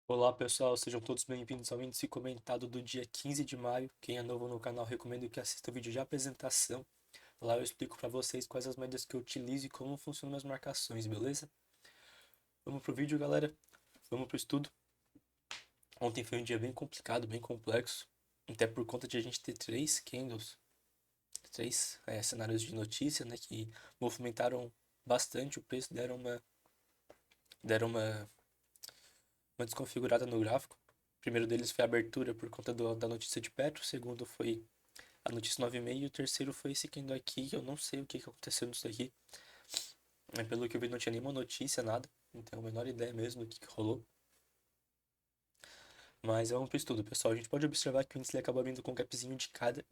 Olá pessoal, sejam todos bem-vindos ao índice comentado do dia 15 de maio. Quem é novo no canal, recomendo que assista o vídeo de apresentação. Lá eu explico para vocês quais as médias que eu utilizo e como funcionam as marcações, beleza? Vamos pro vídeo, galera. Vamos pro estudo. Ontem foi um dia bem complicado, bem complexo, até por conta de a gente ter três candles, três cenários de notícia, né, que movimentaram bastante o preço, deram uma desconfigurada no gráfico. O primeiro deles foi a abertura por conta da notícia de Petro, o segundo foi a notícia 9,5 e o terceiro foi esse candle aqui, que eu não sei o que aconteceu nisso daqui. Mas pelo que eu vi não tinha nenhuma notícia, nada. Não tenho a menor ideia mesmo do que rolou. Mas vamos pro estudo, pessoal. A gente pode observar que o índice ele acabou abrindo com um gapzinho de queda.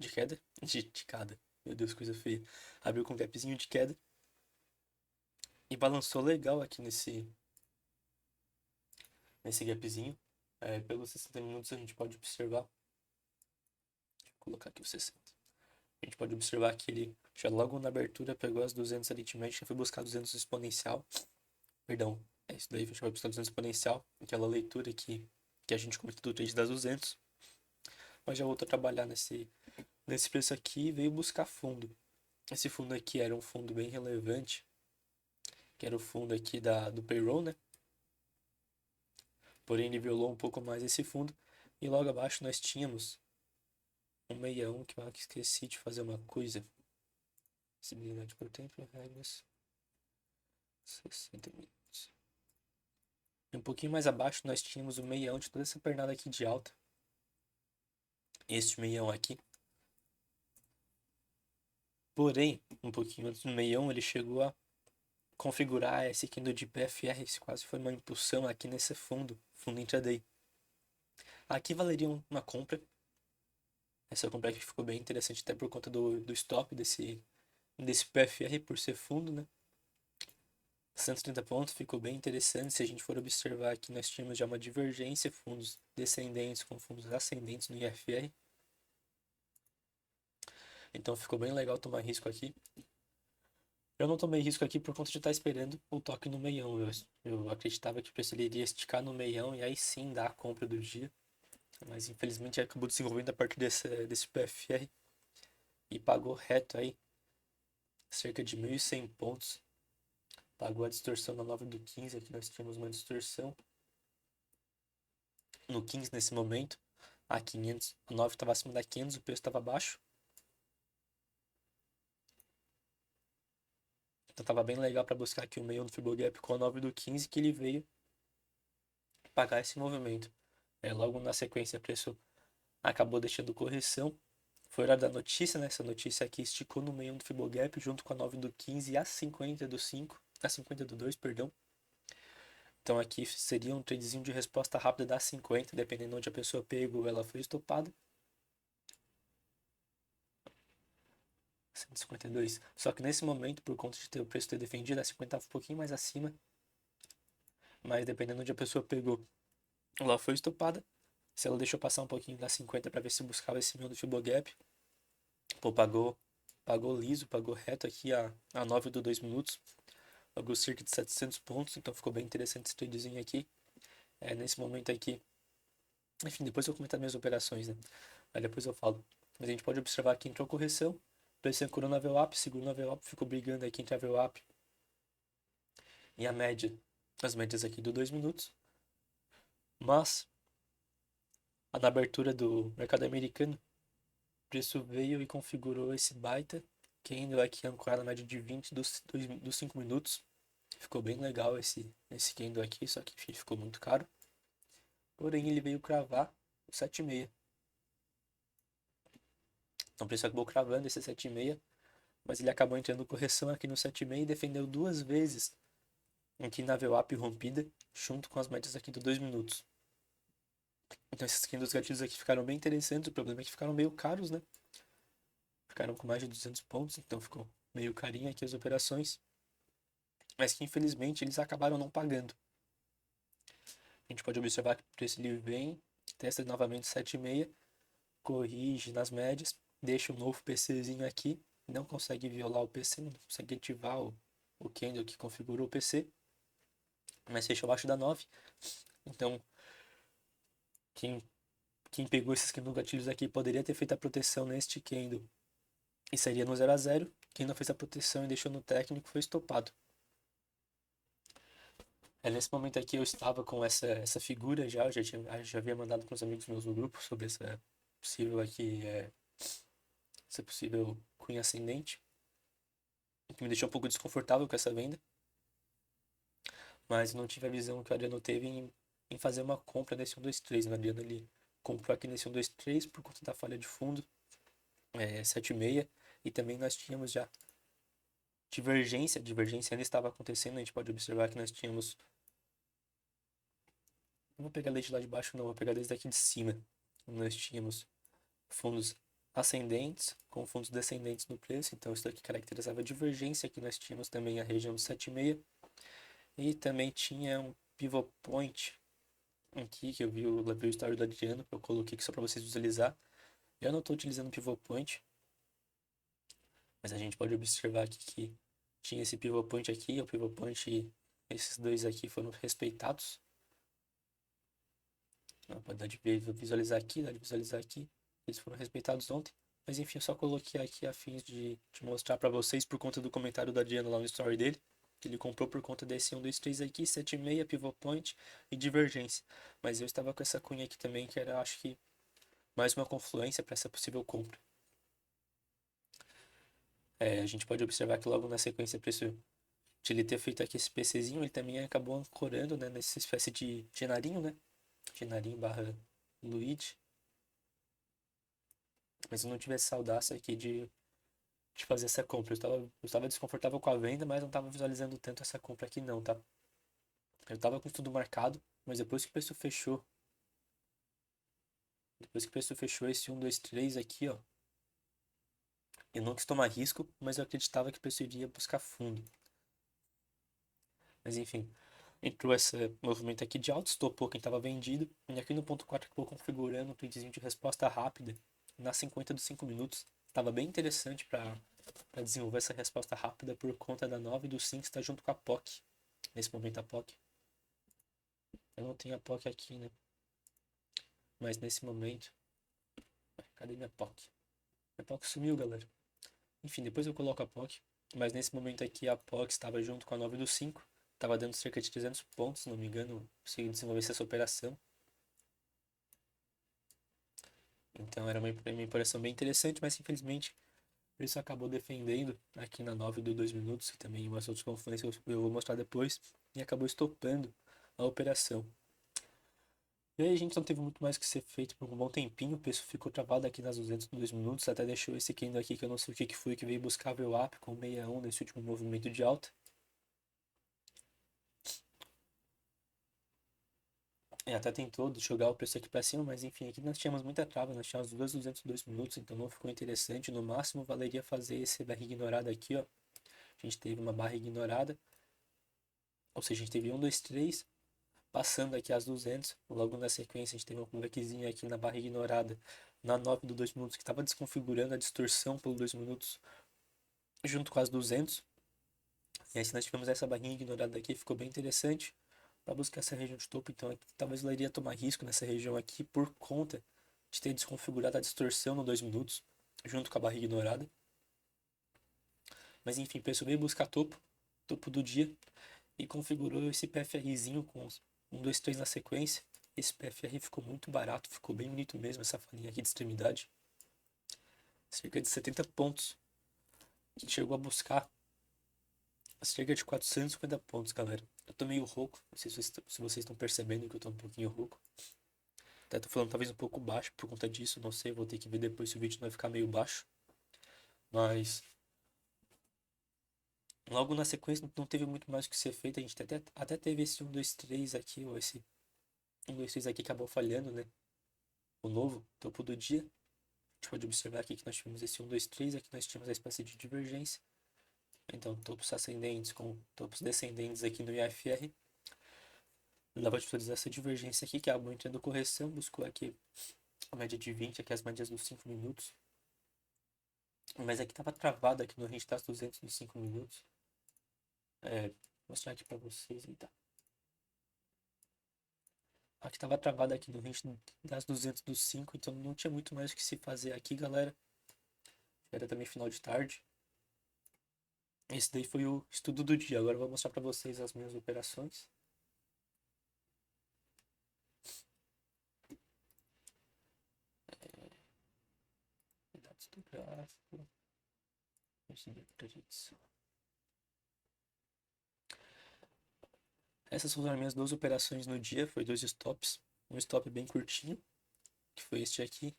De cada. Meu Deus, coisa feia. Abriu com um gapzinho de queda. E balançou legal aqui nesse gapzinho. Pelos 60 minutos a gente pode observar. Deixa eu colocar aqui os 60. A gente pode observar que ele já logo na abertura pegou as 200 aritmética e foi buscar 200 exponencial. Perdão, é isso daí, fechou a pista 200 exponencial, aquela leitura que a gente comentou do trade das 200. Mas já voltou a trabalhar nesse preço aqui e veio buscar fundo. Esse fundo aqui era um fundo bem relevante, que era o fundo aqui do payroll, né? Porém, ele violou um pouco mais esse fundo. E logo abaixo nós tínhamos um 61 que eu esqueci de fazer uma coisa. Visibilidade por tempo, regras, 60 minutos. E um pouquinho mais abaixo nós tínhamos o meião de toda essa pernada aqui de alta. Este meião aqui. Porém, um pouquinho antes do meião, ele chegou a configurar esse candle de PFR. Esse quase foi uma impulsão aqui nesse fundo intraday. Aqui valeria uma compra. Essa compra aqui ficou bem interessante até por conta do stop desse PFR por ser fundo, né? 130 pontos ficou bem interessante. Se a gente for observar aqui, nós tínhamos já uma divergência, fundos descendentes com fundos ascendentes no IFR. Então ficou bem legal tomar risco aqui. Eu não tomei risco aqui por conta de estar esperando o toque no meião. Eu acreditava que o preço ele iria esticar no meião e aí sim dar a compra do dia. Mas infelizmente acabou desenvolvendo a partir desse PFR e pagou reto aí cerca de 1.100 pontos. Pagou a distorção na 9 do 15. Aqui nós tínhamos uma distorção no 15 nesse momento. A 500, a 9 estava acima da 500, o preço estava abaixo. Então estava bem legal para buscar aqui o meio no Fibogap com a 9 do 15 que ele veio pagar esse movimento. Logo na sequência, o preço acabou deixando correção. Foi hora da notícia, né? Essa notícia aqui esticou no meio do Fibogap junto com a 9 do 15 e a 50 do 5, a 50 do 2, perdão. Então aqui seria um tradezinho de resposta rápida da 50, dependendo de onde a pessoa pegou, ela foi estopada. 152. Só que nesse momento, por conta de ter o preço ter defendido, a 50 estava um pouquinho mais acima. Mas dependendo de onde a pessoa pegou, ela foi estopada. Se ela deixou passar um pouquinho da 50 para ver se buscava esse meu do Fibogap, pô, pagou liso, pagou reto aqui a 9 do 2 minutos. Pagou cerca de 700 pontos, então ficou bem interessante esse tradezinho aqui. Nesse momento aqui, enfim, depois eu vou comentar minhas operações, né? Aí depois eu falo. Mas a gente pode observar que entrou correção, preço ancorou na VWAP, segurou na VWAP, ficou brigando aqui entre a VWAP e a média, as médias aqui do 2 minutos. Mas, na abertura do mercado americano, o preço veio e configurou esse baita candle aqui ancorado na média de 20 dos 5 minutos. Ficou bem legal esse candle aqui, só que enfim, ficou muito caro. Porém, ele veio cravar o 7,6. Então, o preço acabou cravando esse 7,6, mas ele acabou entrando correção aqui no 7,5 e defendeu duas vezes aqui na VWAP rompida, junto com as médias aqui do 2 minutos. Então, esses candles gatilhos aqui ficaram bem interessantes. O problema é que ficaram meio caros, né? Ficaram com mais de 200 pontos, então ficou meio carinho aqui as operações. Mas que infelizmente eles acabaram não pagando. A gente pode observar que o preço ele vem, testa novamente 7,6, corrige nas médias, deixa um novo PCzinho aqui, não consegue violar o PC, não consegue ativar o candle que configurou o PC, mas fecha abaixo da 9. Então Quem pegou esses gatilhos aqui poderia ter feito a proteção neste candle e sairia no 0 a 0. Quem não fez a proteção e deixou no técnico foi estopado. Nesse momento aqui eu estava com essa figura já, já havia mandado para os amigos meus no grupo sobre essa possível aqui, essa possível cunha ascendente, que me deixou um pouco desconfortável com essa venda, mas não tive a visão que o Adriano teve em fazer uma compra nesse 1, 2, 3. O Adriano ele comprou aqui nesse 1, 2, 3 por conta da falha de fundo, 7,6, e também nós tínhamos já divergência ainda estava acontecendo. A gente pode observar que nós tínhamos, não vou pegar desde lá de baixo não, vou pegar desde aqui de cima. Nós tínhamos fundos ascendentes com fundos descendentes no preço, então isso daqui caracterizava a divergência. Aqui nós tínhamos também a região de 7,6 e também tinha um pivot point aqui que eu vi o story do Adriano, eu coloquei aqui só para vocês visualizar. Eu não estou utilizando pivot point, mas a gente pode observar aqui que tinha esse pivot point aqui, o pivot point, esses dois aqui foram respeitados. Pode dar de visualizar aqui, dá de visualizar aqui. Eles foram respeitados ontem. Mas enfim, eu só coloquei aqui a fins de mostrar para vocês por conta do comentário do Adriano lá no story dele. Que ele comprou por conta desse 1, 2, 3 aqui, 7,6, pivot point e divergência. Mas eu estava com essa cunha aqui também, que era, acho que, mais uma confluência para essa possível compra. A gente pode observar que logo na sequência, preço de ele ter feito aqui esse PCzinho, ele também acabou ancorando, né, nessa espécie de genarinho, né? Genarinho barra Luigi. Mas eu não tive essa audácia aqui de fazer essa compra. Eu estava desconfortável com a venda, mas não estava visualizando tanto essa compra aqui não, tá? Eu estava com tudo marcado, mas depois que o preço fechou, esse 1, 2, 3 aqui, ó, eu não quis tomar risco, mas eu acreditava que o preço iria buscar fundo. Mas enfim, entrou esse movimento aqui de alto, estopou quem estava vendido, e aqui no ponto 4 acabou configurando um tweetzinho de resposta rápida na 50 dos 5 minutos. Estava bem interessante para desenvolver essa resposta rápida por conta da 9 do 5 está junto com a POC. Nesse momento a POC. Eu não tenho a POC aqui, né? Mas nesse momento... Cadê minha POC? Minha POC sumiu, galera. Enfim, depois eu coloco a POC. Mas nesse momento aqui a POC estava junto com a 9 do 5. Estava dando cerca de 300 pontos, se não me engano. Consegui desenvolver essa operação. Então era uma operação bem interessante, mas infelizmente isso acabou defendendo aqui na 9 do 2 minutos, que também umas outras confluências eu vou mostrar depois, e acabou estopando a operação. E aí a gente não teve muito mais que ser feito por um bom tempinho, o preço ficou travado aqui nas 200 do 2 minutos, até deixou esse candle aqui que eu não sei o que foi, que veio buscar o VWAP com 61 nesse último movimento de alta. E até tentou jogar o preço aqui para cima, mas enfim, aqui nós tínhamos muita trava, nós tínhamos 202 minutos, então não ficou interessante. No máximo valeria fazer esse barra ignorada aqui, ó. A gente teve uma barra ignorada, ou seja, a gente teve 1, 2, 3, passando aqui as 200. Logo na sequência a gente teve um pullbackzinho aqui na barra ignorada, na 9 do 2 minutos, que estava desconfigurando a distorção pelo 2 minutos, junto com as 200. E aí nós tivemos essa barrinha ignorada aqui, ficou bem interessante para buscar essa região de topo. Então aqui, talvez ela iria tomar risco nessa região aqui por conta de ter desconfigurado a distorção no 2 minutos, junto com a barra ignorada. Mas enfim, o preço veio buscar topo do dia, e configurou esse PFRzinho com 1, 2, 3 na sequência. Esse PFR ficou muito barato, ficou bem bonito mesmo, essa falinha aqui de extremidade. Cerca de 70 pontos. A gente chegou a buscar cerca de 450 pontos, galera. Eu tô meio rouco, não sei se vocês estão percebendo que eu tô um pouquinho rouco. Até tô falando talvez um pouco baixo por conta disso, não sei, vou ter que ver depois se o vídeo não vai ficar meio baixo. Mas logo na sequência não teve muito mais o que ser feito, a gente até teve esse 1, 2, 3 aqui, ou esse 1, 2, 3 aqui acabou falhando, né? O novo topo do dia. A gente pode observar aqui que nós tivemos esse 1, 2, 3, aqui nós tínhamos a espécie de divergência. Então, topos ascendentes com topos descendentes aqui no IFR. Ela vai utilizar essa divergência aqui, que acabou entrando correção, buscou aqui a média de 20, aqui as médias dos 5 minutos. Mas aqui estava travado aqui no range das 200 nos 5 minutos. Vou mostrar aqui para vocês, eita. Aqui tava travado aqui no range das 200 dos 5, então não tinha muito mais o que se fazer aqui, galera. Era também final de tarde. Esse daí foi o estudo do dia. Agora eu vou mostrar para vocês as minhas operações. Dados do gráfico. Essas foram as minhas duas operações no dia. Foi dois stops. Um stop bem curtinho, que foi este aqui.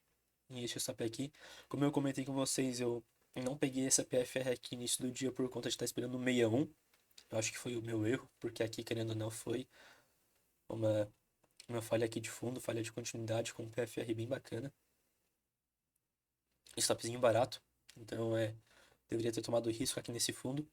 E este stop aqui. Como eu comentei com vocês, eu não peguei essa PFR aqui no início do dia por conta de estar esperando o 61. Eu acho que foi o meu erro, porque aqui, querendo ou não, foi uma falha aqui de fundo, falha de continuidade com um PFR bem bacana. Stopzinho barato, então deveria ter tomado risco aqui nesse fundo.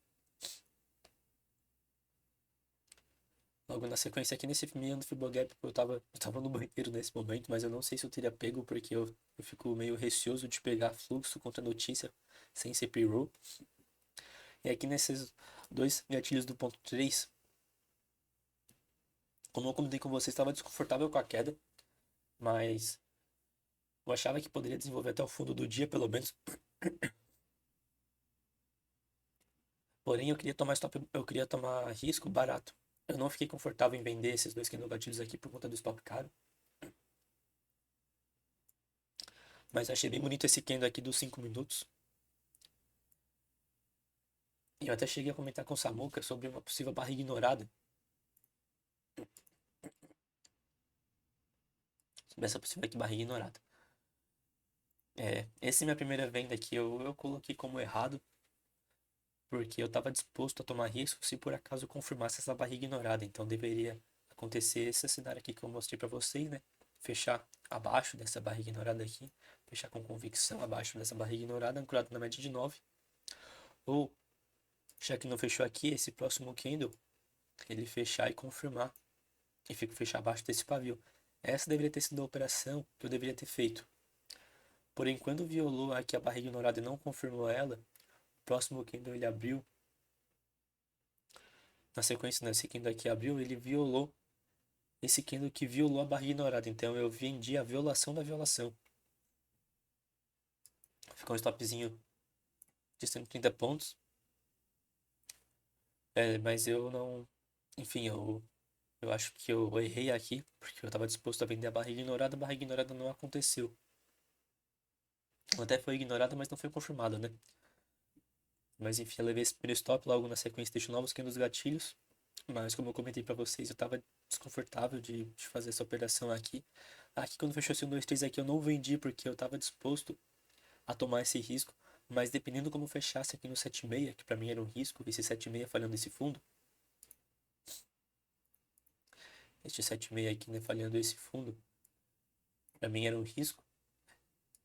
Logo na sequência aqui nesse meio do Fibogap, eu tava no banheiro nesse momento, mas eu não sei se eu teria pego, porque eu fico meio receoso de pegar fluxo contra notícia sem ser pre-roll. E aqui nesses dois gatilhos do ponto 3, como eu comentei com vocês, estava desconfortável com a queda, mas eu achava que poderia desenvolver até o fundo do dia, pelo menos. Porém, eu queria tomar risco barato. Eu não fiquei confortável em vender esses dois candle gatilhos aqui por conta do stop caro. Mas achei bem bonito esse candle aqui dos 5 minutos. E eu até cheguei a comentar com o Samuka sobre uma possível barra ignorada. Sobre essa possível aqui barra ignorada. Essa é minha primeira venda aqui. Eu coloquei como errado. Porque eu estava disposto a tomar risco se por acaso confirmasse essa barra ignorada. Então deveria acontecer esse cenário aqui que eu mostrei para vocês, né? Fechar abaixo dessa barra ignorada aqui. Fechar com convicção abaixo dessa barra ignorada, ancorado na média de 9. Ou, já que não fechou aqui, esse próximo candle, ele fechar e confirmar. E fechar abaixo desse pavio. Essa deveria ter sido a operação que eu deveria ter feito. Porém, quando violou aqui a barra ignorada e não confirmou ela, o próximo candle ele abriu. Na sequência, nesse candle aqui abriu, ele violou esse candle que violou a barra ignorada. Então eu vendi a violação da violação. Ficou um stopzinho de 130 pontos. Mas eu não. Enfim, eu acho que eu errei aqui, porque eu estava disposto a vender a barra ignorada não aconteceu. Até foi ignorada, mas não foi confirmada, né? Mas enfim, eu levei esse primeiro stop, logo na sequência deixo novos candles gatilhos. Mas como eu comentei para vocês, eu estava desconfortável de fazer essa operação aqui. Aqui quando fechou esse 1, 2, 3 aqui eu não vendi porque eu estava disposto a tomar esse risco. Mas dependendo como fechasse aqui no 7,6, que para mim era um risco, esse 7,6 falhando esse fundo. Este 7,6 aqui, né, falhando esse fundo, para mim era um risco.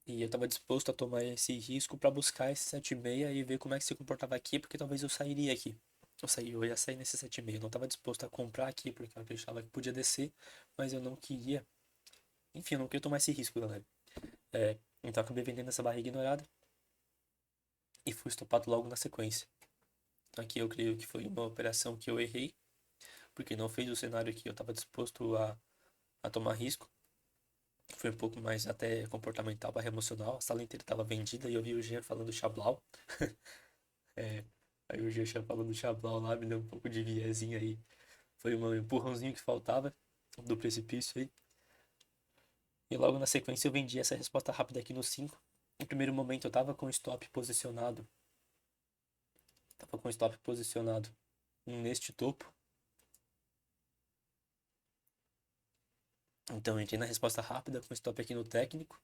E eu estava disposto a tomar esse risco para buscar esse 7,6 e ver como é que se comportava aqui, porque talvez eu sairia aqui. Eu ia sair nesse 7,5. Eu não estava disposto a comprar aqui, porque eu acreditava que podia descer, mas eu não queria. Enfim, eu não queria tomar esse risco, galera. Então eu acabei vendendo essa barra ignorada e fui estopado logo na sequência. Aqui eu creio que foi uma operação que eu errei, porque não fez o cenário que eu estava disposto a tomar risco. Foi um pouco mais até comportamental barra emocional. A sala inteira estava vendida e eu vi o Jean falando Xablau. Aí o Jean falando Xablau lá, me deu um pouco de viezinho aí. Foi um empurrãozinho que faltava do precipício aí. E logo na sequência eu vendi essa resposta rápida aqui no 5. No primeiro momento eu tava com o stop posicionado. Tava com o stop posicionado neste topo. Então eu entrei na resposta rápida com o stop aqui no técnico.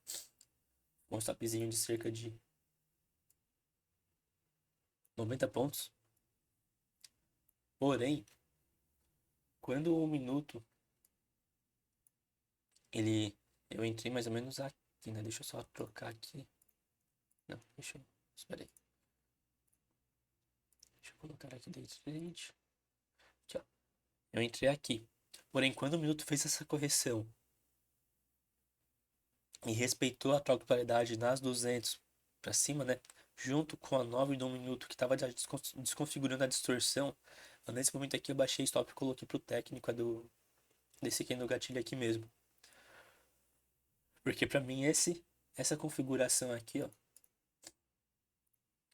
Com um stopzinho de cerca de 90 pontos. Porém, quando o minuto eu entrei mais ou menos aqui, né? Deixa eu só trocar aqui. Não, espera aí. Deixa eu colocar aqui day trade. Aqui, ó. Eu entrei aqui. Porém, quando o minuto fez essa correção e respeitou a troca de paridade nas 200 para cima, né? Junto com a 9 do minuto que estava desconfigurando a distorção. Nesse momento aqui eu baixei stop e coloquei pro técnico desse candle gatilho aqui mesmo. Porque pra mim essa configuração aqui, ó.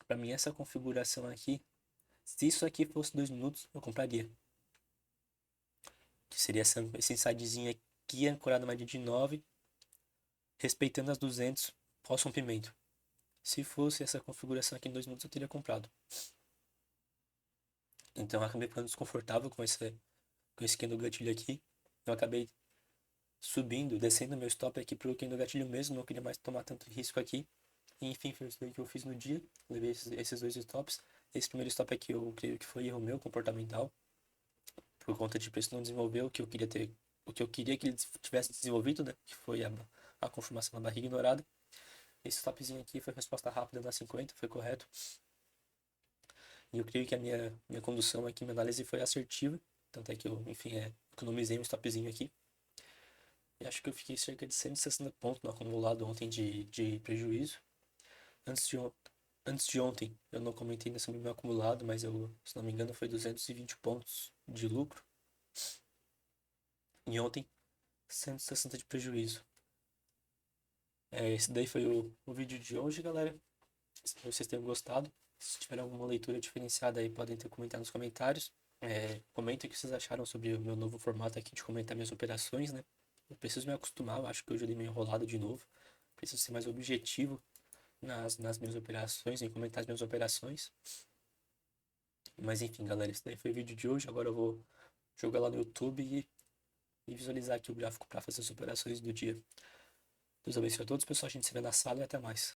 Pra mim essa configuração aqui, se isso aqui fosse 2 minutos, eu compraria. Que seria esse insidezinho aqui, ancorado na média de 9, respeitando as 200 pós-rompimento. Se fosse essa configuração aqui em 2 minutos, eu teria comprado. Então eu acabei ficando desconfortável com esse candle gatilho aqui. Eu acabei subindo, descendo meu stop aqui pro candle gatilho mesmo, não queria mais tomar tanto risco aqui. E, enfim, foi isso daí que eu fiz no dia. Levei esses 2 stops. Esse primeiro stop aqui eu creio que foi erro meu, comportamental. Por conta de preço não desenvolveu o que eu queria ter, o que eu queria que ele tivesse desenvolvido, né? Que foi a confirmação da barriga ignorada. Esse stopzinho aqui foi resposta rápida na 50, foi correto. E eu creio que a minha condução aqui, minha análise foi assertiva. Tanto é que eu, enfim, economizei um stopzinho aqui. E acho que eu fiquei cerca de 160 pontos no acumulado ontem de prejuízo. Antes de ontem, eu não comentei nesse meu acumulado, mas eu, se não me engano, foi 220 pontos de lucro. E ontem, 160 de prejuízo. Esse daí foi o vídeo de hoje, galera. Espero que vocês tenham gostado. Se tiver alguma leitura diferenciada aí, podem ter comentado nos comentários. Comentem o que vocês acharam sobre o meu novo formato aqui de comentar minhas operações, né? Eu preciso me acostumar, eu acho que hoje eu dei meio enrolado de novo. Preciso ser mais objetivo nas minhas operações, em comentar as minhas operações. Mas enfim, galera, esse daí foi o vídeo de hoje. Agora eu vou jogar lá no YouTube e visualizar aqui o gráfico para fazer as operações do dia. Deus abençoe a todos, pessoal. A gente se vê na sala e até mais.